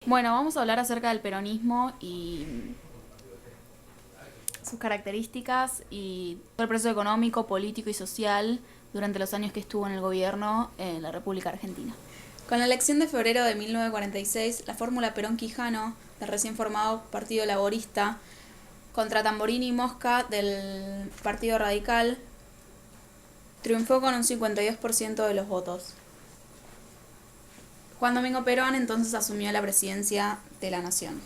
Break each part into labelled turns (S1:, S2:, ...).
S1: Bueno, vamos a hablar acerca del peronismo y sus características y todo el proceso económico, político y social durante los años que estuvo en el gobierno en la República Argentina. Con la elección de febrero de 1946, la fórmula Perón-Quijano, del recién formado Partido Laborista, contra Tamborini y Mosca, del Partido Radical, triunfó con un 52% de los votos. Juan Domingo Perón entonces asumió la presidencia de la nación.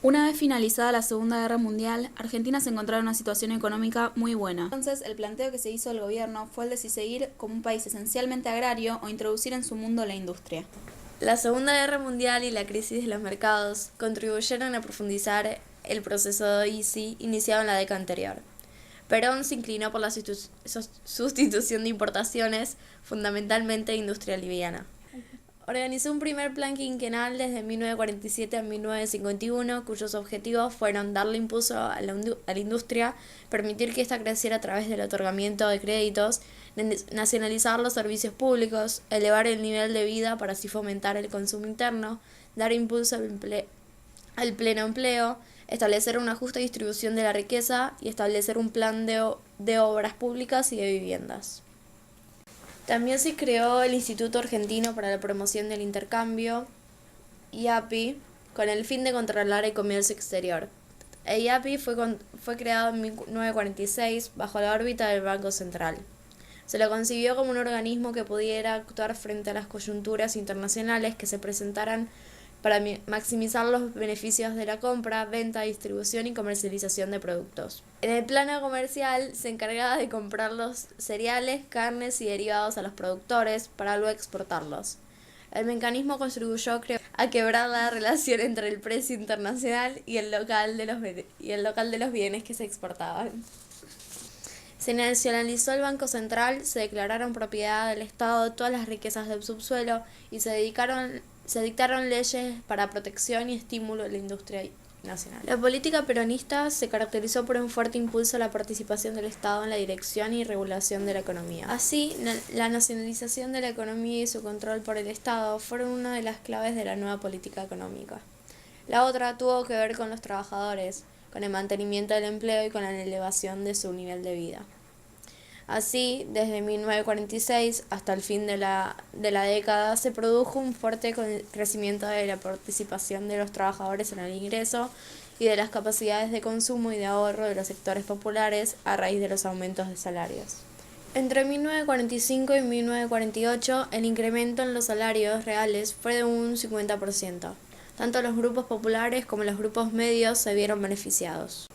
S1: Una vez finalizada la Segunda Guerra Mundial, Argentina se encontraba en una situación económica muy buena. Entonces, el planteo que se hizo del gobierno fue el de si seguir como un país esencialmente agrario o introducir en su mundo la industria.
S2: La Segunda Guerra Mundial y la crisis de los mercados contribuyeron a profundizar el proceso de ISI iniciado en la década anterior. Perón se inclinó por la sustitución de importaciones, fundamentalmente de industria liviana. Organizó un primer plan quinquenal desde 1947 a 1951, cuyos objetivos fueron darle impulso a la industria, permitir que ésta creciera a través del otorgamiento de créditos, nacionalizar los servicios públicos, elevar el nivel de vida para así fomentar el consumo interno, dar impulso al pleno empleo, establecer una justa distribución de la riqueza y establecer un plan de obras públicas y de viviendas. También se creó el Instituto Argentino para la Promoción del Intercambio, IAPI, con el fin de controlar el comercio exterior. El IAPI fue creado en 1946 bajo la órbita del Banco Central. Se lo concibió como un organismo que pudiera actuar frente a las coyunturas internacionales que se presentaran para maximizar los beneficios de la compra, venta, distribución y comercialización de productos. En el plano comercial se encargaba de comprar los cereales, carnes y derivados a los productores para luego exportarlos. El mecanismo contribuyó a quebrar la relación entre el precio internacional y el local de los bienes que se exportaban. Se nacionalizó el Banco Central, se declararon propiedad del Estado todas las riquezas del subsuelo y se dictaron leyes para protección y estímulo de la industria nacional. La política peronista se caracterizó por un fuerte impulso a la participación del Estado en la dirección y regulación de la economía. Así, la nacionalización de la economía y su control por el Estado fueron una de las claves de la nueva política económica. La otra tuvo que ver con los trabajadores, con el mantenimiento del empleo y con la elevación de su nivel de vida. Así, desde 1946 hasta el fin de la década, se produjo un fuerte crecimiento de la participación de los trabajadores en el ingreso y de las capacidades de consumo y de ahorro de los sectores populares a raíz de los aumentos de salarios. Entre 1945 y 1948, el incremento en los salarios reales fue de un 50%. Tanto los grupos populares como los grupos medios se vieron beneficiados.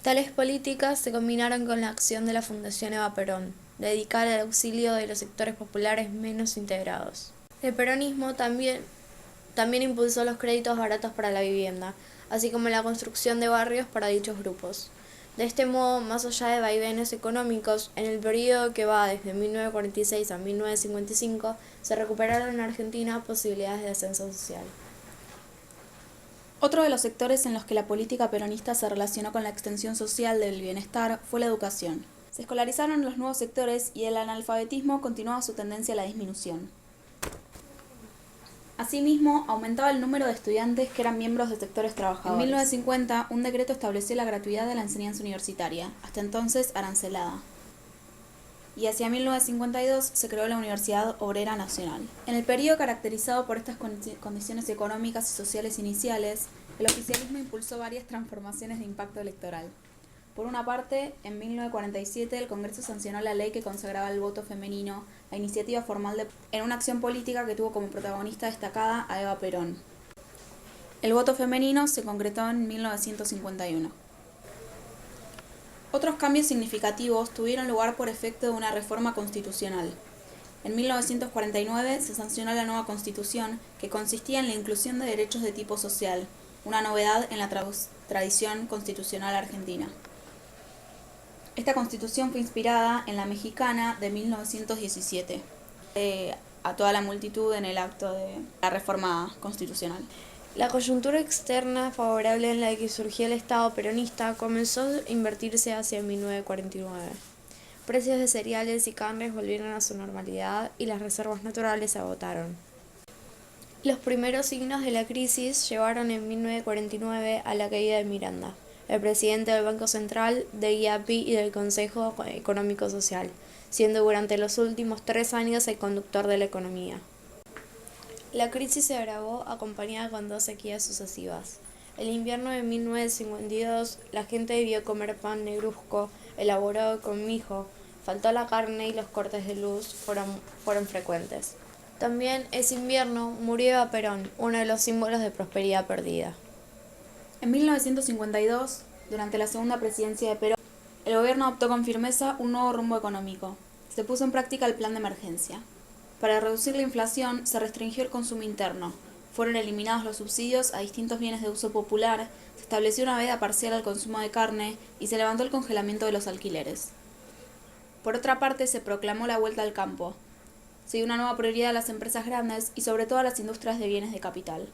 S2: Tales políticas se combinaron con la acción de la Fundación Eva Perón, dedicada al auxilio de los sectores populares menos integrados. El peronismo también impulsó los créditos baratos para la vivienda, así como la construcción de barrios para dichos grupos. De este modo, más allá de vaivenes económicos, en el periodo que va desde 1946 a 1955, se recuperaron en Argentina posibilidades de ascenso social.
S1: Otro de los sectores en los que la política peronista se relacionó con la extensión social del bienestar fue la educación. Se escolarizaron los nuevos sectores y el analfabetismo continuaba su tendencia a la disminución. Asimismo, aumentaba el número de estudiantes que eran miembros de sectores trabajadores. En 1950, un decreto estableció la gratuidad de la enseñanza universitaria, hasta entonces arancelada. Y hacia 1952 se creó la Universidad Obrera Nacional. En el periodo caracterizado por estas condiciones económicas y sociales iniciales, el oficialismo impulsó varias transformaciones de impacto electoral. Por una parte, en 1947 el Congreso sancionó la ley que consagraba el voto femenino, la iniciativa formal en una acción política que tuvo como protagonista destacada a Eva Perón. El voto femenino se concretó en 1951. Otros cambios significativos tuvieron lugar por efecto de una reforma constitucional. En 1949 se sancionó la nueva Constitución, que consistía en la inclusión de derechos de tipo social, una novedad en la tradición constitucional argentina. Esta Constitución fue inspirada en la mexicana de 1917, a toda la multitud en el acto de la reforma constitucional.
S2: La coyuntura externa favorable en la que surgió el Estado peronista comenzó a invertirse hacia 1949. Precios de cereales y carnes volvieron a su normalidad y las reservas naturales se agotaron. Los primeros signos de la crisis llevaron en 1949 a la caída de Miranda, el presidente del Banco Central, de IAPI y del Consejo Económico Social, siendo durante los últimos 3 años el conductor de la economía. La crisis se agravó acompañada con 2 sequías sucesivas. El invierno de 1952, la gente debió comer pan negruzco elaborado con mijo, faltó la carne y los cortes de luz fueron frecuentes. También ese invierno murió Eva Perón, uno de los símbolos de prosperidad perdida.
S1: En 1952, durante la segunda presidencia de Perón, el gobierno optó con firmeza un nuevo rumbo económico. Se puso en práctica el plan de emergencia. Para reducir la inflación, se restringió el consumo interno. Fueron eliminados los subsidios a distintos bienes de uso popular, se estableció una veda parcial al consumo de carne y se levantó el congelamiento de los alquileres. Por otra parte, se proclamó la vuelta al campo. Se dio una nueva prioridad a las empresas grandes y sobre todo a las industrias de bienes de capital.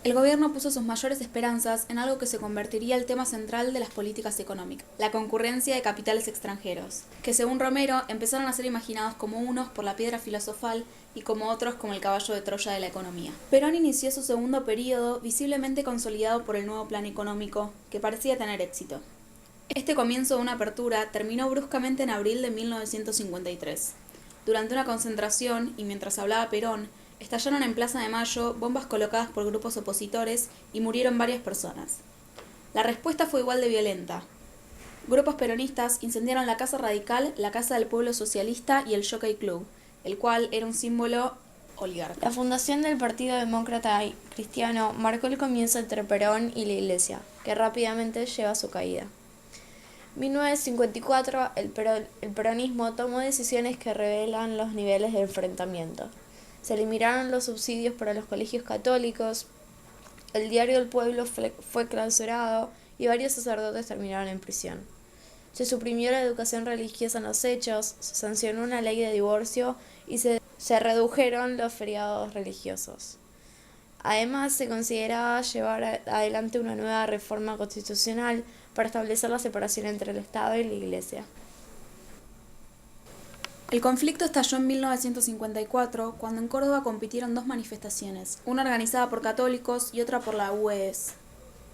S1: El gobierno puso sus mayores esperanzas en algo que se convertiría el tema central de las políticas económicas, la concurrencia de capitales extranjeros, que según Romero empezaron a ser imaginados como unos por la piedra filosofal y como otros como el caballo de Troya de la economía. Perón inició su segundo periodo visiblemente consolidado por el nuevo plan económico, que parecía tener éxito. Este comienzo de una apertura terminó bruscamente en abril de 1953. Durante una concentración, y mientras hablaba Perón, estallaron en Plaza de Mayo bombas colocadas por grupos opositores y murieron varias personas. La respuesta fue igual de violenta. Grupos peronistas incendiaron la Casa Radical, la Casa del Pueblo Socialista y el Jockey Club, el cual era un símbolo oligarca.
S2: La fundación del Partido Demócrata Cristiano marcó el comienzo entre Perón y la Iglesia, que rápidamente lleva a su caída. En 1954, el peronismo tomó decisiones que revelan los niveles de enfrentamiento. Se eliminaron los subsidios para los colegios católicos, el diario El Pueblo fue clausurado y varios sacerdotes terminaron en prisión. Se suprimió la educación religiosa en los hechos, se sancionó una ley de divorcio y se redujeron los feriados religiosos. Además, se consideraba llevar adelante una nueva reforma constitucional para establecer la separación entre el Estado y la Iglesia.
S1: El conflicto estalló en 1954, cuando en Córdoba compitieron 2 manifestaciones, una organizada por católicos y otra por la UES.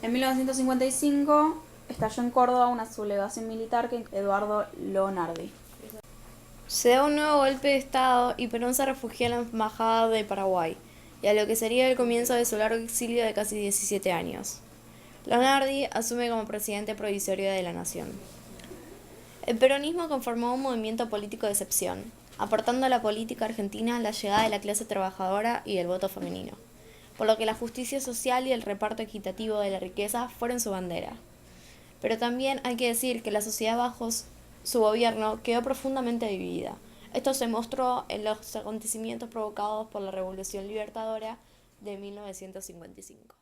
S1: En 1955 estalló en Córdoba una sublevación militar que Eduardo Lonardi.
S2: Se da un nuevo golpe de Estado y Perón se refugió en la Embajada de Paraguay, y a lo que sería el comienzo de su largo exilio de casi 17 años. Lonardi asume como presidente provisorio de la nación. El peronismo conformó un movimiento político de excepción, aportando a la política argentina la llegada de la clase trabajadora y del voto femenino, por lo que la justicia social y el reparto equitativo de la riqueza fueron su bandera. Pero también hay que decir que la sociedad bajo su gobierno quedó profundamente dividida. Esto se mostró en los acontecimientos provocados por la Revolución Libertadora de 1955.